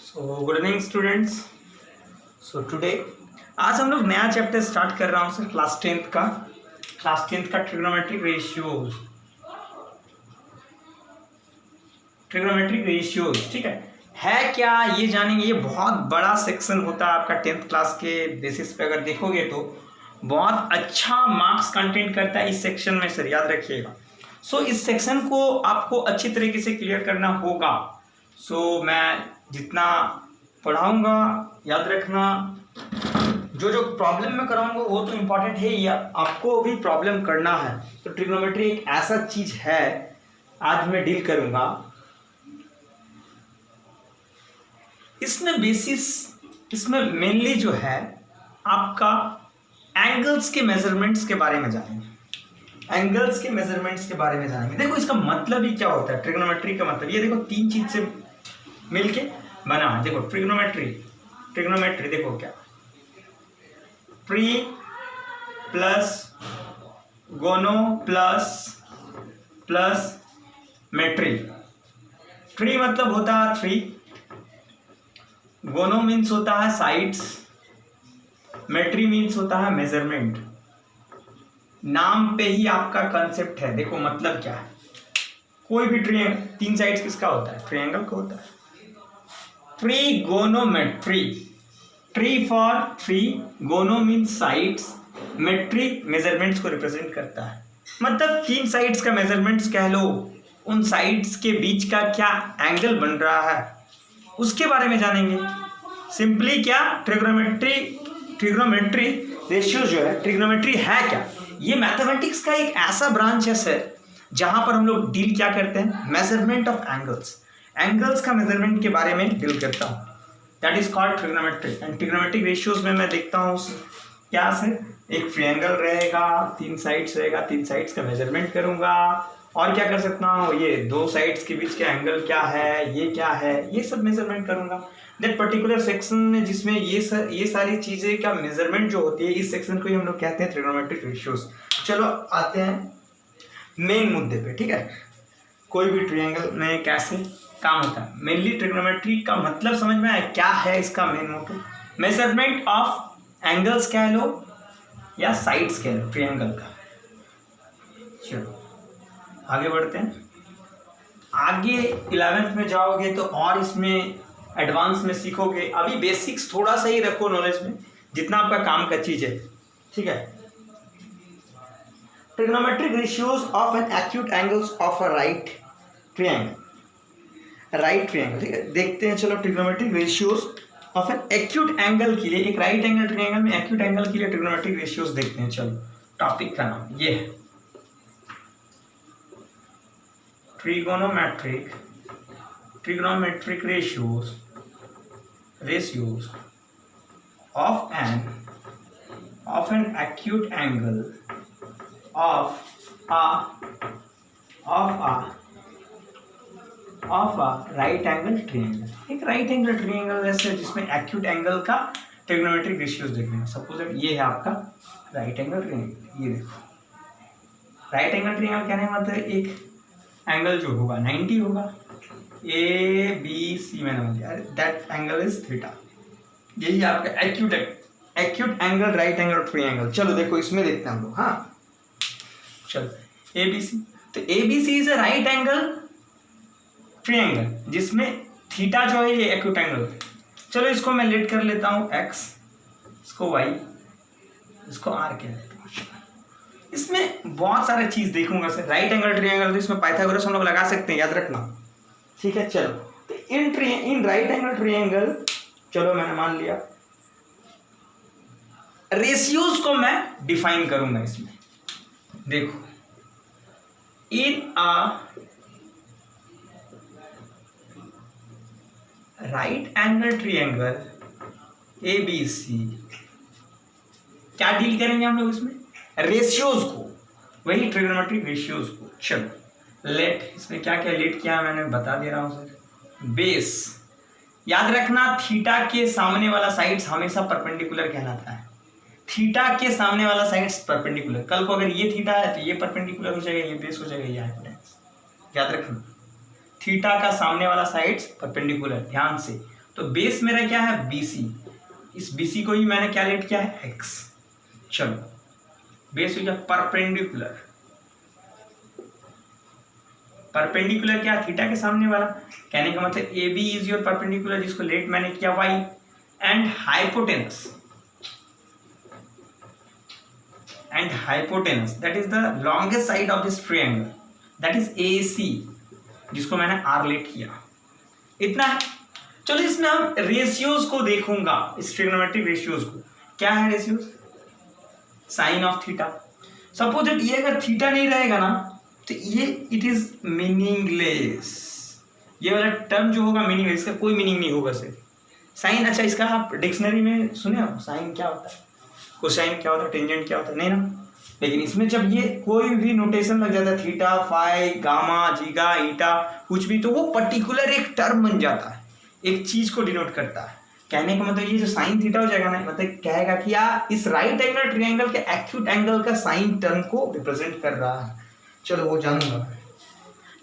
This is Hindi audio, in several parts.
Good evening students. टुडे आज हम लोग नया चैप्टर स्टार्ट कर रहा हूँ सर, क्लास टेंथ का ट्रिग्नोमेट्रिक रेशियोज। ठीक है क्या ये जानेंगे। ये बहुत बड़ा सेक्शन होता है आपका 10th क्लास के बेसिस पे अगर देखोगे तो बहुत अच्छा मार्क्स कंटेंट करता है इस सेक्शन में सर, याद रखिएगा। इस सेक्शन को आपको अच्छी तरीके से क्लियर करना होगा। मैं जितना पढ़ाऊंगा याद रखना, जो प्रॉब्लम में कराऊंगा वो तो इम्पोर्टेंट है ही, आपको भी प्रॉब्लम करना है। तो ट्रिग्नोमेट्री एक ऐसा चीज है आज मैं डील करूंगा। इसमें मेनली जो है आपका एंगल्स के मेजरमेंट्स के बारे में जानेंगे। देखो इसका मतलब ही क्या होता है। ट्रिग्नोमेट्री का मतलब ये देखो तीन चीज से मिलके बना है। देखो ट्रिग्नोमेट्री देखो क्या, प्री प्लस गोनो प्लस मेट्री। ट्री मतलब होता है 3, गोनो मीन्स होता है साइड्स, मेट्री मीन्स होता है मेजरमेंट। नाम पे ही आपका कंसेप्ट है। देखो मतलब क्या है, कोई भी ट्री 3 साइड्स किसका होता है, ट्रायंगल का होता है। ट्रिगोनोमेट्री, ट्री फॉर 3, गोनो मीन्स साइड्स, मेट्री मेजरमेंट्स को रिप्रेजेंट करता है। मतलब 3 साइड्स का मेजरमेंट्स कह लो, उन साइड्स के बीच का क्या एंगल बन रहा है उसके बारे में जानेंगे। सिंपली क्या, ट्रिग्नोमेट्री रेशियो जो है, ट्रिग्नोमेट्री है क्या, ये मैथमेटिक्स का एक ऐसा ब्रांच है सर जहां पर हम लोग डील क्या करते हैं, मेजरमेंट ऑफ एंगल्स का मेजरमेंट के बारे में डील करता हूं। That is called trigonometry. And trigonometric ratios में मैं देखता हूं क्या सर, एक ट्रायंगल रहेगा, 3 साइड्स रहेगा, 3 साइड्स का मेजरमेंट करूंगा। और क्या कर सकता हूँ, ये 2 साइड्स के बीच का एंगल क्या है, ये क्या है, ये सब मेजरमेंट करूंगा। दैट पर्टिकुलर सेक्शन में जिसमें ये सारी चीजें का मेजरमेंट जो होती है, इस सेक्शन को ही हम लोग कहते हैं ट्रिग्नोमेट्रिक रेशियोज। चलो आते हैं मेन मुद्दे पे। ठीक है, कोई भी ट्रायंगल में कैसे काम होता है। मेनली ट्रिग्नोमेट्री का मतलब समझ में आया क्या है, इसका main motive measurement of angles कह लो या साइड्स कह लो ट्रायंगल का। चलो आगे बढ़ते हैं। आगे 11th में जाओगे तो और इसमें एडवांस में सीखोगे। अभी बेसिक्स थोड़ा सा ही रखो नॉलेज में, जितना आपका काम का चीज है। ठीक है, trigonometric ratios of an acute angles of a right triangle. ठीक है, देखते हैं चलो trigonometric ratios of an acute angle के लिए, एक राइट एंगल ट्रायंगल में एक्यूट एंगल के लिए ट्रिग्नोमेट्रिक रेशियोज देखते हैं। चलो टॉपिक का नाम ये है trigonometric ratios of an acute angle of a right angle triangle। एक राइट एंगल ट्रायंगल जैसे जिसमें एक्यूट एंगल का ट्रिग्नोमेट्रिक रेशियोज देखने हैं। सपोज ये है आपका राइट एंगल ट्रायंगल। ये देखो राइट एंगल ट्रायंगल कहने का मतलब एक एंगल जो होगा 90 होगा, ABC मैंने बोल दिया, दैट एंगल इज थीटा। यही आपका acute angle right angle triangle. चलो देखो इसमें देखते हैं हम लोग। हाँ चलो ABC, तो ABC is a right angle triangle जिसमें थीटा जो है ये एक्यूट एंगल। चलो इसको मैं लेट कर लेता हूं X, इसको Y, इसको R कह लेता हूं। इसमें बहुत सारे चीज देखूंगा सर। राइट एंगल ट्रायंगल तो इसमें पाइथागोरस हम लोग लगा सकते हैं, याद रखना। ठीक है, चलो तो इन राइट एंगल ट्रायंगल, चलो मैंने मान लिया, रेशियोज को मैं डिफाइन करूंगा इसमें। देखो in a right angle triangle ABC क्या डील करेंगे हम लोग इसमें, रेशियोज को, वही ट्रिग्नोमेट्रिक रेशियोज को। चलो लेट, इसमें क्या क्या लेट किया मैंने बता दे रहा हूं सर। बेस याद रखना, थीटा के सामने वाला साइड्स हमेशा परपेंडिकुलर कहलाता है। थीटा के सामने वाला साइड्स परपेंडिकुलर। कल को अगर ये थीटा है तो ये परपेंडिकुलर हो जाएगा, ये बेस हो जाएगा, ये हाइपोटेन्यूस। याद रखना, थीटा का सामने वाला साइड्स परपेंडिकुलर, ध्यान से। तो बेस मेरा क्या है BC, इस BC को ही मैंने क्या लेट किया है x। चलो बेस हो गया परपेंडिकुलर, परपेंडिकुलर क्या थीटा के सामने वाला, कहने का मतलब AB इज योर परपेंडिकुलर जिसको लेट मैंने किया y, and hypotenuse, that is the longest side of this triangle, that is AC जिसको मैंने R लेट किया। इतना है। चलो इसमें हम रेशियोज को देखूंगा, इस ट्रिग्नोमेट्रिक रेशियोज को। क्या है ratios? Sine of theta. Suppose that ये अगर थीटा नहीं रहेगा ना तो ये इट इज मीनिंगलेस, ये वाला टर्म जो होगा मीनिंगलेस, इसका कोई मीनिंग नहीं होगा सिर्फ साइन। अच्छा इसका आप डिक्शनरी में सुने हो साइन क्या होता है, कोसाइन क्या होता है, टेंजेंट क्या होता है, नहीं ना। लेकिन इसमें जब ये कोई भी नोटेशन लग जाता है थीटा, फाई, गामा, जीगा, ईटा, कुछ भी, तो वो पर्टिकुलर एक टर्म बन जाता है, एक चीज को डिनोट करता है। कहने का मतलब ये जो साइन थीटा हो जाएगा ना, मतलब कहेगा कि यार इस राइट एंगल ट्रायंगल के एक्यूट एंगल का साइन टर्म को रिप्रेजेंट कर रहा है। चलो वो जानूंगा।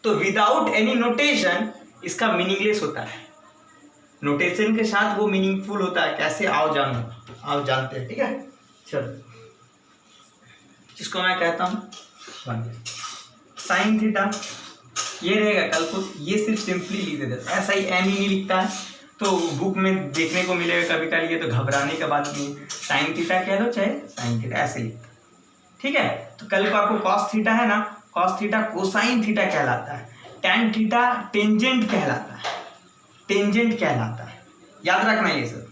तो विदाउट एनी नोटेशन इसका मीनिंगलेस होता है, नोटेशन के साथ वो मीनिंगफुल होता है। कैसे? आओ जानो, आओ जानते हैं, ठीक है। चलो जिसको मैं कहता हूं साइन थीटा, ये रहेगा कल को, ये सिर्फ सिंपली लिख देते, ऐसा ही एम ही नहीं लिखता है तो बुक में देखने को मिलेगा कभी कभी, ये तो घबराने का बात नहीं। साइन थीटा कह दो चाहे साइन थीटा, ऐसे लिखता, ठीक है। तो कल को आपको कॉस थीटा है ना, कॉस थीटा कोसाइन थीटा कहलाता है, टैन थीटा टेंजेंट कहलाता है, टेंजेंट कहलाता है। याद रखना ये सब।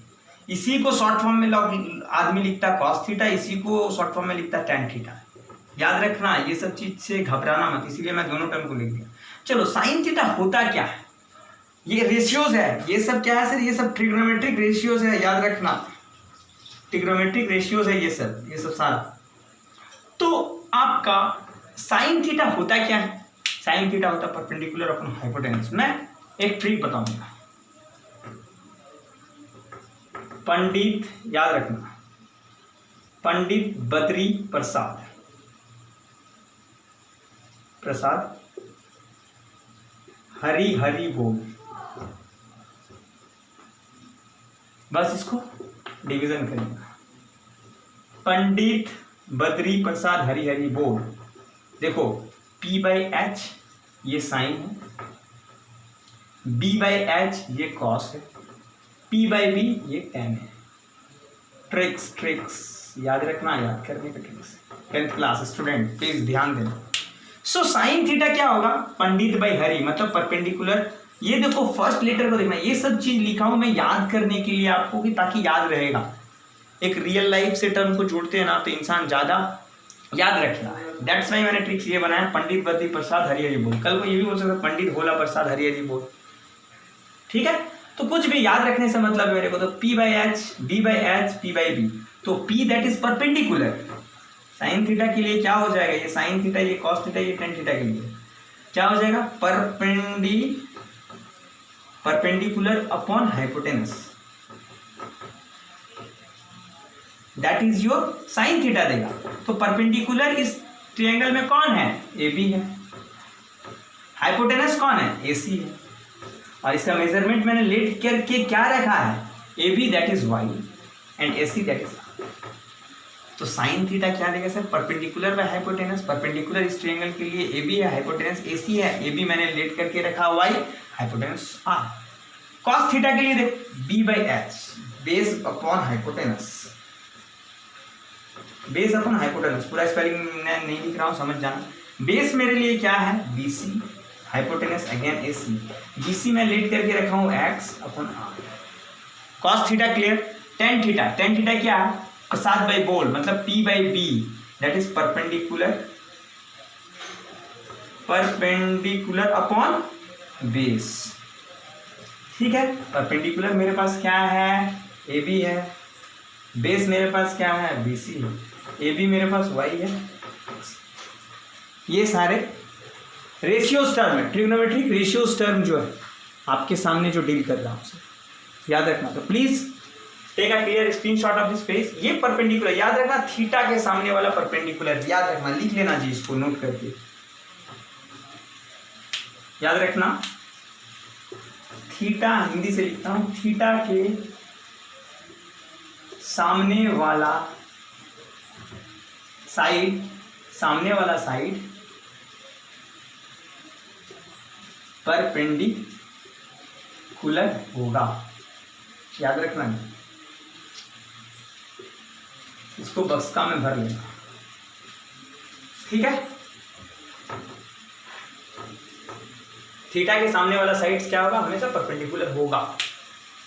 इसी को शॉर्ट फॉर्म में आदमी लिखता है कॉस थीटा, इसी को शॉर्ट फॉर्म में लिखता है टैन थीटा। याद रखना, ये सब चीज से घबराना मत, इसीलिए मैं दोनों टर्म को लिख दिया। चलो साइन थीटा होता क्या है, ये रेशियोज है, ये सब क्या है सर, ये सब ट्रिग्नोमेट्रिक रेशियोज है, याद रखना ट्रिग्नोमेट्रिक रेशियोज है ये सब सारा। तो आपका साइन थीटा होता क्या है? साइन थीटा होता परपेंडिकुलर अपॉन हाइपोटेनस। मैं एक ट्रिक बताऊंगा, पंडित, याद रखना, पंडित बद्री प्रसाद हरी हरी बोल, बस इसको डिवीजन करेंगे। पंडित बद्री प्रसाद हरी हरी बोल, देखो P/H ये साइन है, B/H ये कॉस है, P/B ये टैन है। ट्रिक्स याद रखना, याद करने का tricks, 10th class student please ध्यान देना। सो साइन थीटा क्या होगा? पंडित बाई हरि, मतलब परपेंडिकुलर। ये देखो फर्स्ट लेटर को देखना, ये सब चीज लिखा हूं मैं याद करने के लिए आपको, कि ताकि याद रहेगा। एक रियल लाइफ से टर्म को जोड़ते हैं ना तो इंसान ज्यादा याद रखता है। दैट्स वाई मैंने ट्रिक्स ये बनाया, पंडित बद्री प्रसाद हरी हरी बोल। कल को ये भी बोल सकते पंडित भोला प्रसाद हरी हरी बोल, ठीक है। तो कुछ भी याद रखने से मतलब मेरे को, तो P/H, B/H, P/B, तो P that is perpendicular. Sine theta के लिए क्या हो जाएगा, ये साइन थीटा, ये कॉस थीटा, ये टेन थीटा के लिए क्या हो जाएगा? Perpendicular upon hypotenuse, that is your sine theta देगा। तो परपेंडिकुलर इस ट्रायंगल में कौन है? AB है। हाइपोटेनस कौन है? AC है। और इसका मेजरमेंट मैंने लेट करके क्या रखा है? AB that is Y and AC that is R। तो साइन थीटा क्या देगा sir? Perpendicular by hypotenuse. Perpendicular इस ट्रायंगल के लिए AB है, हाइपोटेनस AC है, AB मैंने लेट करके रखा Y, hypotenuse R। Cos theta के लिए देख B/H, base upon hypotenuse, base upon hypotenuse, पूरा स्पेलिंग मैं नहीं लिख रहा हूं, समझ जाना। बेस मेरे लिए क्या है? BC, hypotenuse again AC, BC में लेट करके रखा हूं X upon R। Cos theta clear. Tan theta, tan theta क्या है? प्रसाद बाई बोल, मतलब P/B, that is perpendicular upon base, ठीक है। परपेंडिकुलर मेरे पास क्या है? AB है, बेस मेरे पास क्या है? BC है, AB मेरे पास Y है। ये सारे रेशियोज टर्म है, ट्रिग्नोमेट्रिक रेशियोज टर्म जो है आपके सामने जो डील कर रहा हूं, याद रखना। तो please take a clear screenshot of this page. ये परपेंडिकुलर याद रखना, थीटा के सामने वाला परपेंडिकुलर याद रखना, लिख लेना जी इसको नोट करके। याद रखना थीटा हिंदी से लिखता हूँ, थीटा के सामने वाला साइड परपेंडिकुलर होगा। याद रखना, इसको बक्सा में भर लेना, ठीक है। थीटा के सामने वाला साइड क्या होगा, हमेशा परपेंडिकुलर होगा,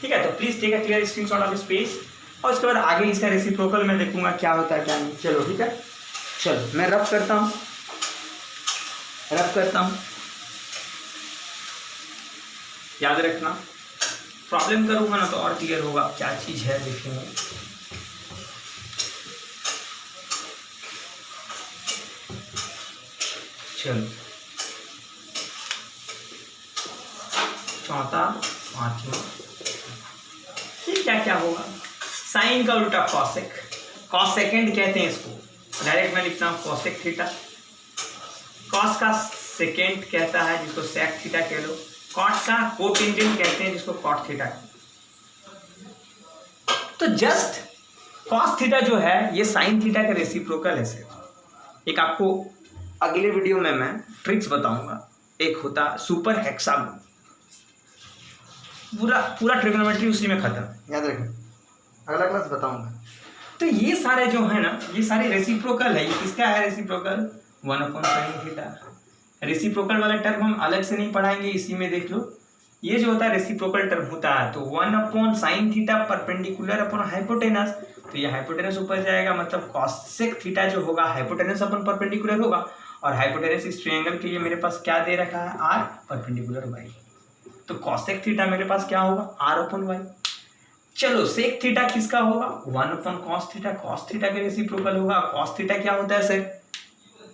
ठीक है। तो please take a clear screenshot of this page, और उसके बाद आगे इसका रेसिप्रोकल मैं देखूंगा क्या होता है क्या नहीं। चलो ठीक है, चलो मैं रफ करता हूँ, याद रखना। प्रॉब्लम करूंगा ना तो और क्लियर होगा क्या चीज है, देखेंगे। चलो चौथा पांचवा, ये क्या क्या होगा, साइन का उल्टा कॉसेक, कॉस सेकेंड कहते हैं इसको, डायरेक्ट मैं लिखता हूँ कॉसेक थीटा। कॉस का सेकेंड कहता है जिसको सेक थीटा कह लो, कॉट का कोटेंजेंट कहते हैं जिसको कॉट थीटा। तो जस्ट कॉस थीटा जो है ये साइन थीटा का रेसिप्रोकल है सर। एक आपको अगले वीडियो में मैं ट्रिक्स बताऊंगा, एक होता सुपर हेक्सागोन, पूरा ट्रिग्नोमेट्री उसी में खत्म, याद रखें, अगला क्लास बताऊंगा। तो ये सारे जो है ना, ये सारे रेसिप्रोकल है। ये किसका है रेसिप्रोकल, 1/sin थीटा। रेसिप्रोकल वाला टर्म हम अलग से नहीं पढ़ाएंगे, इसी में देख लो। ये जो होता है रेसिप्रोकल टर्म होता है, तो 1/sin theta perpendicular upon hypotenuse, तो ये हाइपोटेनस ऊपर जाएगा, मतलब कॉसेक थीटा जो होगा हाइपोटेनस अपन परपेंडिकुलर होगा, और हाइपोटेनस इस ट्रायंगल के लिए मेरे पास क्या दे रखा है, r परपेंडिकुलर y, तो कॉसेक थीटा मेरे पास क्या होगा, r/y। चलो सेक थीटा किसका होगा, 1/cos थीटा, कॉस थीटा के रेसिप्रोकल होगा। कॉस थीटा क्या होता है सर,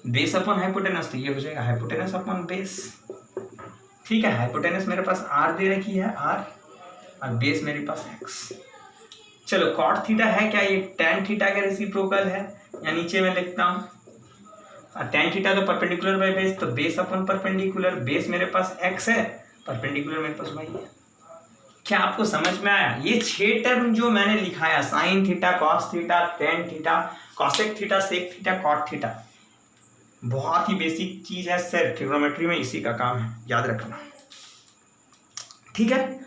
बेस अपॉन हाइपोटेनस, तो ये हो जाएगा हाइपोटेनस अपॉन बेस, ठीक है। हाइपोटेनस मेरे पास r दे रखी है, r, और बेस मेरे पास x। चलो कॉट थीटा है क्या, ये tan थीटा का रेसिप्रोकल है, या नीचे मैं लिखता हूँ tan थीटा तो परपेंडिकुलर बाय बेस, तो बेस अपॉन परपेंडिकुलर, बेस मेरे पास x है, परपेंडिकुलर मेरे पास y है। क्या आपको समझ में आया? ये 6 टर्म जो मैंने लिखाया, sine theta, cos theta, tan theta, cosec theta, sec theta, cot theta, बहुत ही बेसिक चीज है सर, ट्रिग्नोमेट्री में इसी का काम है, याद रखना, ठीक है।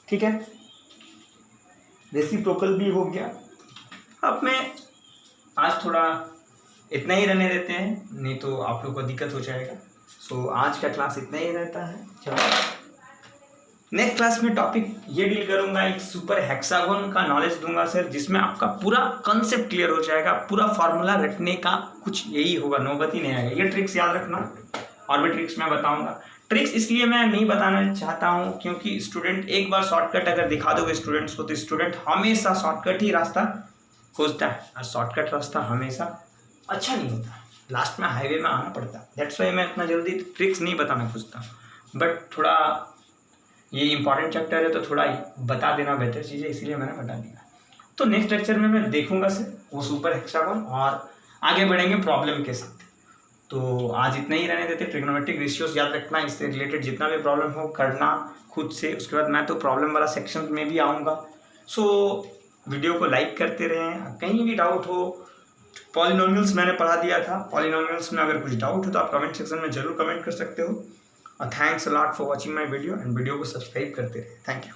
ठीक है, रेसिप्रोकल भी हो गया। अब मैं आज थोड़ा इतना ही रहने देते हैं, नहीं तो आप लोग को दिक्कत हो जाएगा। सो आज का क्लास इतना ही रहता है। चलो नेक्स्ट क्लास में टॉपिक ये डील करूंगा, एक सुपर हेक्सागोन का नॉलेज दूंगा सर, जिसमें आपका पूरा कॉन्सेप्ट क्लियर हो जाएगा, पूरा फॉर्मूला रटने का कुछ यही होगा, नौबत ही नहीं आएगा। ये ट्रिक्स याद रखना, और भी ट्रिक्स मैं बताऊंगा। ट्रिक्स इसलिए मैं नहीं बताना चाहता हूँ क्योंकि स्टूडेंट एक बार शॉर्टकट अगर दिखा दोगे स्टूडेंट्स को, तो स्टूडेंट हमेशा शॉर्टकट ही रास्ता खोजता है, और शॉर्टकट रास्ता हमेशा अच्छा नहीं होता, लास्ट में हाईवे में आना पड़ता है। दैट्स वाई मैं इतना जल्दी ट्रिक्स नहीं बताना खोजता, बट थोड़ा ये इंपॉर्टेंट चैप्टर है तो थोड़ा बता देना बेहतर चीज़ है, इसलिए मैंने बता दिया। तो नेक्स्ट लेक्चर में मैं देखूंगा सर वो सुपर हेक्सागोन, और आगे बढ़ेंगे प्रॉब्लम के साथ। तो आज इतना ही रहने देते। ट्रिग्नोमेट्रिक रेशियोज याद रखना, इससे रिलेटेड जितना भी प्रॉब्लम हो करना खुद से, उसके बाद मैं तो प्रॉब्लम वाला सेक्शन में भी आऊँगा। सो वीडियो को लाइक करते रहें, कहीं भी डाउट हो, पॉलिनोमियल्स मैंने पढ़ा दिया था, पॉलिनोमियल्स में अगर कुछ डाउट हो तो आप कमेंट सेक्शन में जरूर कमेंट कर सकते हो। Thanks a lot for watching my video, and video को सब्सक्राइब करते रहे। Thank you.